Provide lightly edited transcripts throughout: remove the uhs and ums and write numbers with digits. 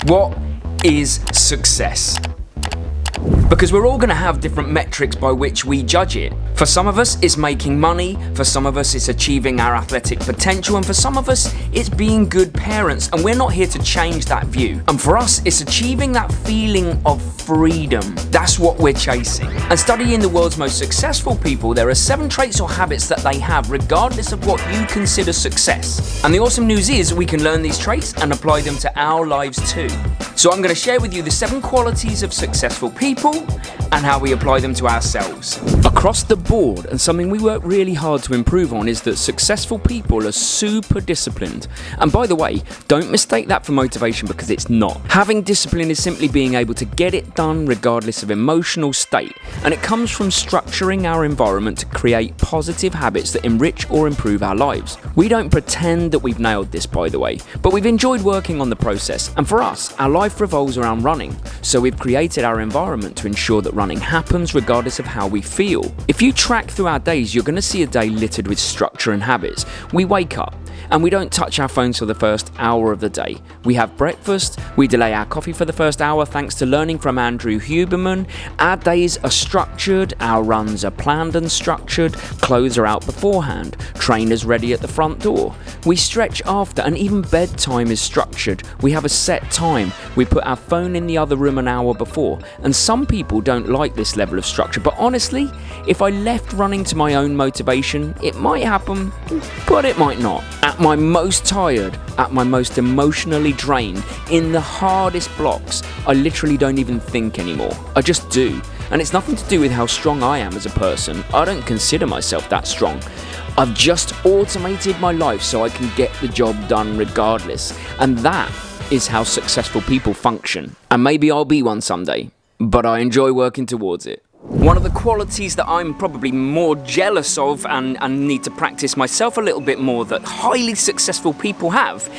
What is success? Because we're all going to have different metrics by which we judge it. For some of us, it's making money. For some of us, it's achieving our athletic potential. And for some of us, it's being good parents. And we're not here to change that view. And for us, it's achieving that feeling of freedom. That's what we're chasing. And studying the world's most successful people, there are 7 traits or habits that they have, regardless of what you consider success. And the awesome news is we can learn these traits and apply them to our lives too. So I'm going to share with you the 7 qualities of successful people and how we apply them to ourselves. Across the board, and something we work really hard to improve on, is that successful people are super disciplined. And by the way, don't mistake that for motivation, because it's not. Having discipline is simply being able to get it done regardless of emotional state. And it comes from structuring our environment to create positive habits that enrich or improve our lives. We don't pretend that we've nailed this, by the way, but we've enjoyed working on the process. And for us, our life revolves around running. So we've created our environment to ensure that running happens regardless of how we feel. If you track through our days, you're going to see a day littered with structure and habits. We wake up and we don't touch our phones for the first hour of the day. We have breakfast, we delay our coffee for the first hour thanks to learning from Andrew Huberman. Our days are structured, our runs are planned and structured, clothes are out beforehand, trainers ready at the front door. We stretch after, and even bedtime is structured. We have a set time. We put our phone in the other room an hour before. And some people don't like this level of structure, but honestly, if I left running to my own motivation, it might happen, but it might not. At my most tired, at my most emotionally drained, in the hardest blocks, I literally don't even think anymore. I just do. And it's nothing to do with how strong I am as a person. I don't consider myself that strong. I've just automated my life so I can get the job done regardless. And that is how successful people function. And maybe I'll be one someday, but I enjoy working towards it. One of the qualities that I'm probably more jealous of and need to practice myself a little bit more that highly successful people have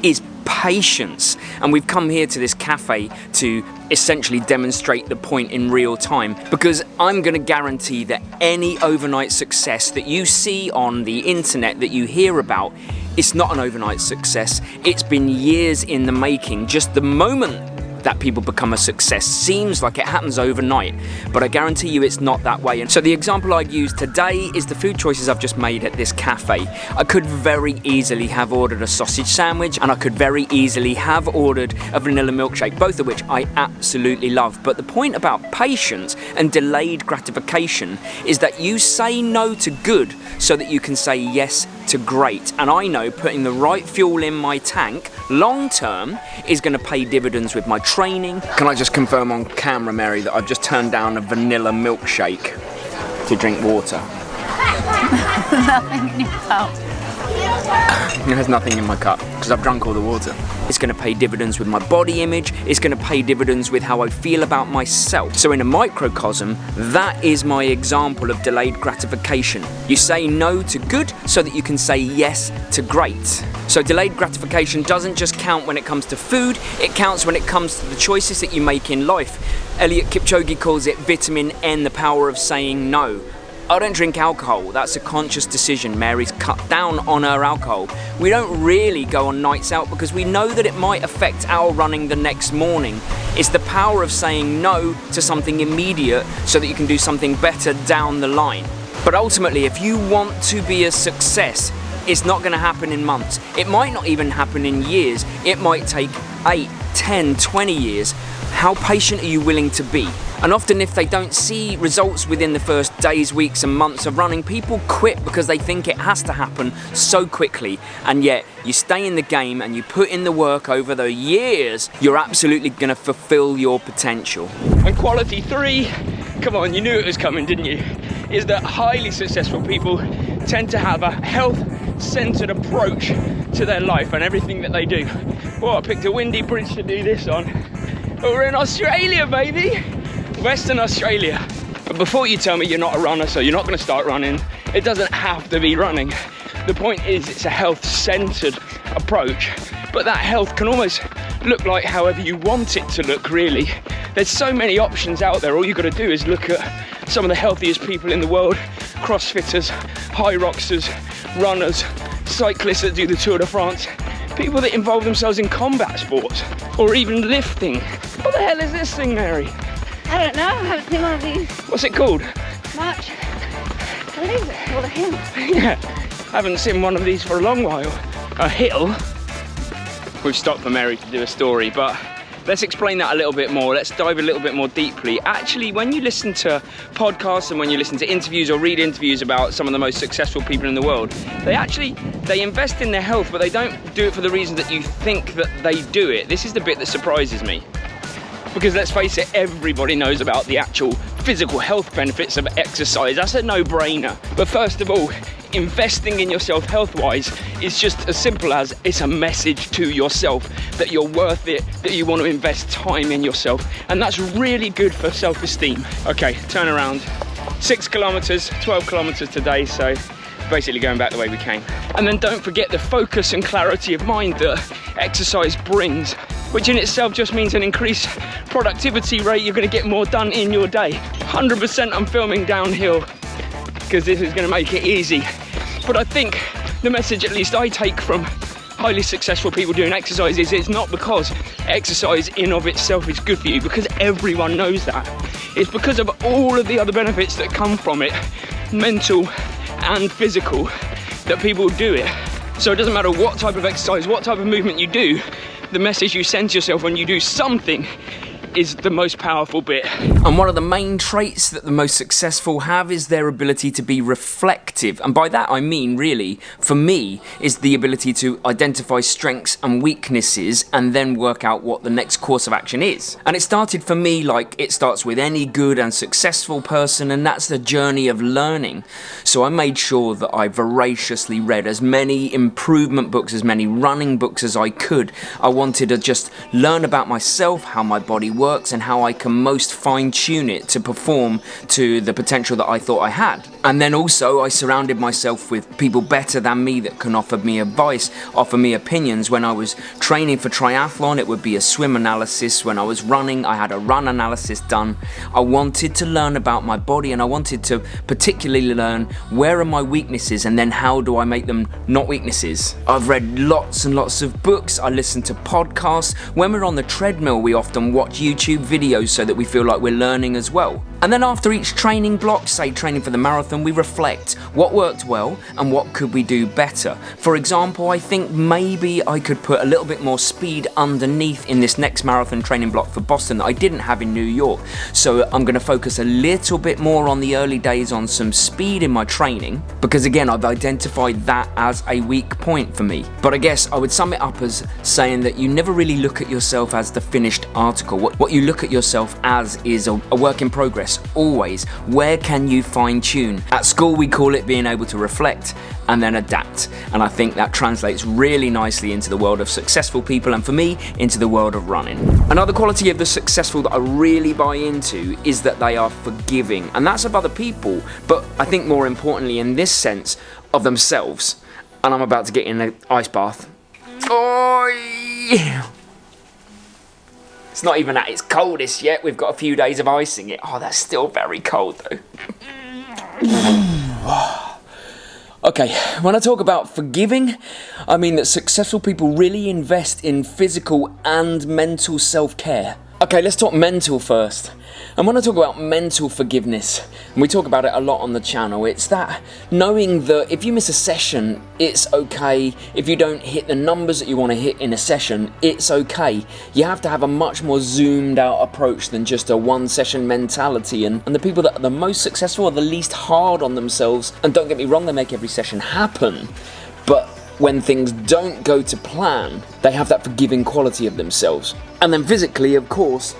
is patience. And we've come here to this cafe to essentially demonstrate the point in real time, because I'm going to guarantee that any overnight success that you see on the internet, that you hear about, it's not an overnight success. It's been years in the making. Just the moment that people become a success seems like it happens overnight, but I guarantee you it's not that way. And so the example I'd use today is the food choices I've just made at this cafe. I could very easily have ordered a sausage sandwich, and I could very easily have ordered a vanilla milkshake, both of which I absolutely love. But the point about patience and delayed gratification is that you say no to good so that you can say yes to great. And I know putting the right fuel in my tank long term is going to pay dividends with my training. Can I just confirm on camera, Mary, that I've just turned down a vanilla milkshake to drink water? Nothing in your cup. There's nothing in my cup because I've drunk all the water. It's going to pay dividends with my body image. It's going to pay dividends with how I feel about myself. So in a microcosm, that is my example of delayed gratification. You say no to good so that you can say yes to great. So delayed gratification doesn't just count when it comes to food, it counts when it comes to the choices that you make in life. Eliud Kipchoge calls it vitamin N, the power of saying no. I don't drink alcohol, that's a conscious decision. Mary's cut down on her alcohol. We don't really go on nights out because we know that it might affect our running the next morning. It's the power of saying no to something immediate so that you can do something better down the line. But ultimately, if you want to be a success, it's not going to happen in months. It might not even happen in years. It might take 8, 10, 20 years. How patient are you willing to be? And often if they don't see results within the first days, weeks and months of running, people quit because they think it has to happen so quickly. And yet you stay in the game and you put in the work over the years, you're absolutely going to fulfill your potential. And quality 3, come on, you knew it was coming, didn't you? Is that highly successful people tend to have a health-centered approach to their life and everything that they do. Well, I picked a windy bridge to do this on. But we're in Australia, baby! Western Australia. But before you tell me you're not a runner, so you're not going to start running, it doesn't have to be running. The point is, it's a health-centered approach, but that health can almost look like however you want it to look, really. There's so many options out there. All you've got to do is look at some of the healthiest people in the world: crossfitters, high rockers, runners, cyclists that do the Tour de France. People that involve themselves in combat sports or even lifting. What the hell is this thing, Mary? I don't know, I haven't seen one of these What's it called? much. What is it? What a hill. Yeah, haven't seen one of these for a long while. A hill. We've stopped for Mary to do a story, but let's explain that a little bit more. Let's dive a little bit more deeply. Actually, when you listen to podcasts and when you listen to interviews or read interviews about some of the most successful people in the world, they invest in their health, but they don't do it for the reason that you think that they do it. This is the bit that surprises me. Because let's face it, everybody knows about the actual physical health benefits of exercise. That's a no-brainer. But first of all, investing in yourself health-wise is just as simple as it's a message to yourself that you're worth it, that you want to invest time in yourself. And that's really good for self-esteem. Okay, turn around. 6 kilometers, 12 kilometers today, so basically going back the way we came. And then don't forget the focus and clarity of mind that exercise brings, which in itself just means an increased productivity rate. You're going to get more done in your day. 100% I'm filming downhill because this is going to make it easy. But I think the message, at least I take from highly successful people doing exercise, is it's not because exercise in of itself is good for you, because everyone knows that. It's because of all of the other benefits that come from it, mental and physical, that people do it. So it doesn't matter what type of exercise, what type of movement you do, the message you send to yourself when you do something is the most powerful bit. And one of the main traits that the most successful have is their ability to be reflective. And by that I mean, really, for me, is the ability to identify strengths and weaknesses and then work out what the next course of action is. And it started for me like it starts with any good and successful person, and that's the journey of learning. So I made sure that I voraciously read as many improvement books, as many running books as I could. I wanted to just learn about myself, how my body works, and how I can most fine-tune it to perform to the potential that I thought I had. And then also I surrounded myself with people better than me that can offer me advice, offer me opinions. When I was training for triathlon, it would be a swim analysis. When I was running, I had a run analysis done. I wanted to learn about my body, and I wanted to particularly learn where are my weaknesses and then how do I make them not weaknesses. I've read lots and lots of books. I listen to podcasts. When we're on the treadmill, we often watch YouTube videos so that we feel like we're learning as well. And then after each training block, say training for the marathon, we reflect what worked well and what could we do better. For example, I think maybe I could put a little bit more speed underneath in this next marathon training block for Boston that I didn't have in New York. So I'm going to focus a little bit more on the early days on some speed in my training, because again, I've identified that as a weak point for me. But I guess I would sum it up as saying that you never really look at yourself as the finished article. What you look at yourself as is a work in progress. Always. Where can you fine tune? At school we call it being able to reflect and then adapt, and I think that translates really nicely into the world of successful people, and for me, into the world of running. Another quality of the successful that I really buy into is that they are forgiving, and that's of other people, but I think more importantly in this sense, of themselves. And I'm about to get in an ice bath. Oh yeah. It's not even at its coldest yet. We've got a few days of icing it. Oh, that's still very cold though. Okay, when I talk about forgiving, I mean that successful people really invest in physical and mental self-care. Okay, let's talk mental first. And when I talk about mental forgiveness, and we talk about it a lot on the channel, it's that knowing that if you miss a session, it's okay. If you don't hit the numbers that you want to hit in a session, it's okay. You have to have a much more zoomed out approach than just a one session mentality. And the people that are the most successful are the least hard on themselves. And don't get me wrong, they make every session happen. But when things don't go to plan, they have that forgiving quality of themselves. And then physically, of course,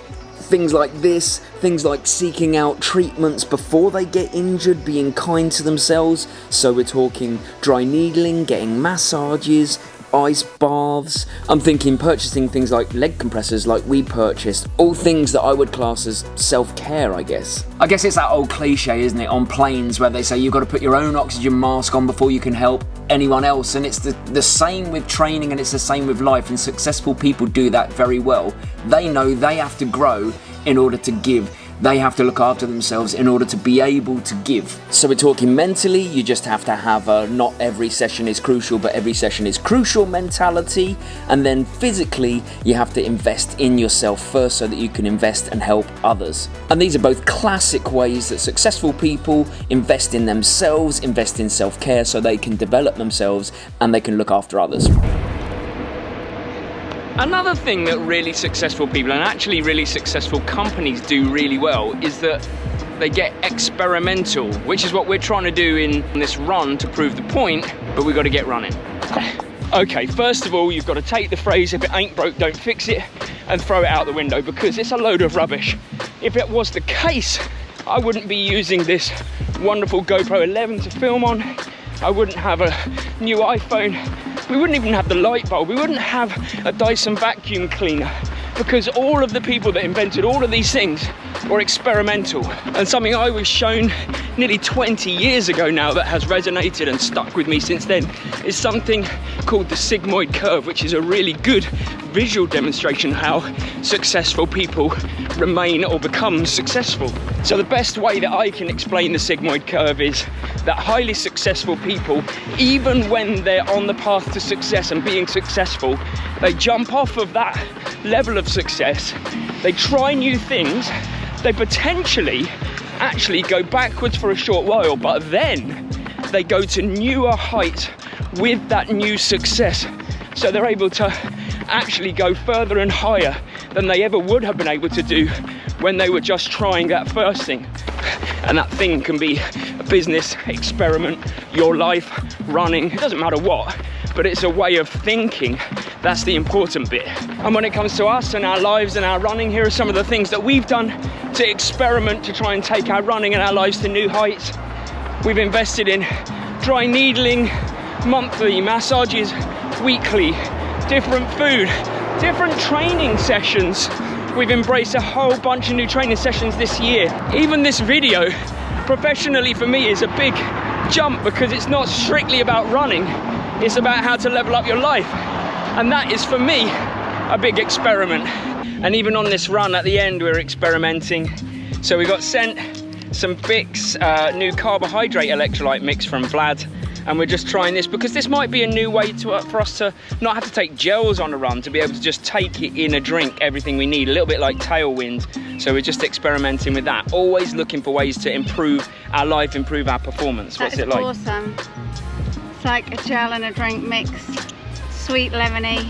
things like this, things like seeking out treatments before they get injured, being kind to themselves. So we're talking dry needling, getting massages, ice baths. I'm thinking purchasing things like leg compressors like we purchased. All things that I would class as self-care, I guess. I guess it's that old cliche, isn't it, on planes where they say you've got to put your own oxygen mask on before you can help anyone else. And it's the same with training, and it's the same with life, and successful people do that very well. They know they have to grow in order to give They have to look after themselves in order to be able to give. So we're talking mentally, you just have to have a not every session is crucial, but every session is crucial mentality. And then physically, you have to invest in yourself first so that you can invest and help others. And these are both classic ways that successful people invest in themselves, invest in self-care so they can develop themselves and they can look after others. Another thing that really successful people and actually really successful companies do really well is that they get experimental, which is what we're trying to do in this run to prove the point, but we've got to get running. Okay, first of all, you've got to take the phrase, if it ain't broke, don't fix it, and throw it out the window because it's a load of rubbish. If it was the case, I wouldn't be using this wonderful GoPro 11 to film on. I wouldn't have a new iPhone. We wouldn't even have the light bulb. We wouldn't have a Dyson vacuum cleaner because all of the people that invented all of these things were experimental. And something I was shown nearly 20 years ago now that has resonated and stuck with me since then is something called the sigmoid curve, which is a really good visual demonstration how successful people remain or become successful. So the best way that I can explain the sigmoid curve is that highly successful people, even when they're on the path to success and being successful, they jump off of that level of success, they try new things, they potentially actually go backwards for a short while, but then they go to newer heights with that new success. So they're able to actually go further and higher than they ever would have been able to do when they were just trying that first thing. And that thing can be a business, experiment, your life, running, it doesn't matter what, but it's a way of thinking. That's the important bit. And when it comes to us and our lives and our running, here are some of the things that we've done to experiment to try and take our running and our lives to new heights. We've invested in dry needling, monthly massages, weekly, different food, different training sessions. We've embraced a whole bunch of new training sessions this year. Even this video, professionally for me, is a big jump because it's not strictly about running, it's about how to level up your life. And that is, for me, a big experiment. And even on this run at the end, we're experimenting. So we got sent some Bix new carbohydrate electrolyte mix from Vlad. And we're just trying this because this might be a new way for us to not have to take gels on a run, to be able to just take it in a drink, everything we need, a little bit like Tailwind. So we're just experimenting with that, always looking for ways to improve our life, improve our performance. What's it like? That's awesome. It's like a gel and a drink mix, sweet lemony.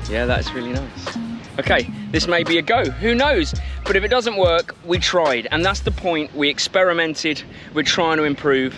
Yeah, that's really nice. Okay, this may be a go, who knows? But if it doesn't work, we tried. And that's the point, we experimented, we're trying to improve.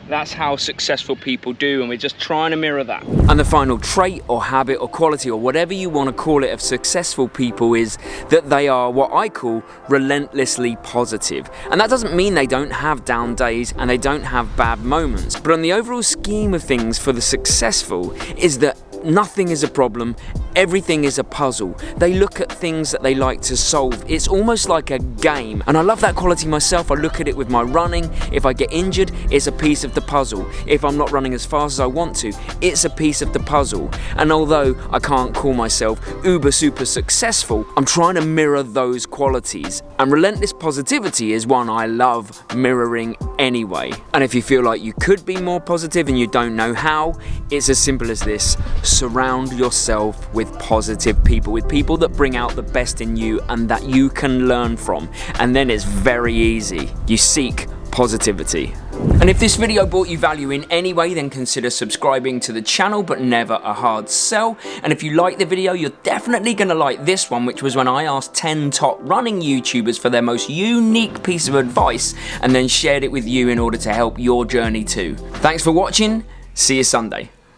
That's how successful people do, and we're just trying to mirror that. And the final trait or habit or quality or whatever you want to call it of successful people is that they are what I call relentlessly positive. And that doesn't mean they don't have down days and they don't have bad moments. But on the overall scheme of things for the successful is that nothing is a problem, everything is a puzzle. They look at things that they like to solve. It's almost like a game. And I love that quality myself. I look at it with my running. If I get injured, it's a piece of the puzzle. If I'm not running as fast as I want to, it's a piece of the puzzle. And although I can't call myself uber super successful, I'm trying to mirror those qualities. And relentless positivity is one I love mirroring anyway. And if you feel like you could be more positive and you don't know how, it's as simple as this. Surround yourself with positive people, with people that bring out the best in you and that you can learn from. And then it's very easy. You seek positivity. And if this video brought you value in any way, then consider subscribing to the channel, but never a hard sell. And if you like the video, you're definitely going to like this one, which was when I asked 10 top running YouTubers for their most unique piece of advice and then shared it with you in order to help your journey too. Thanks for watching. See you Sunday.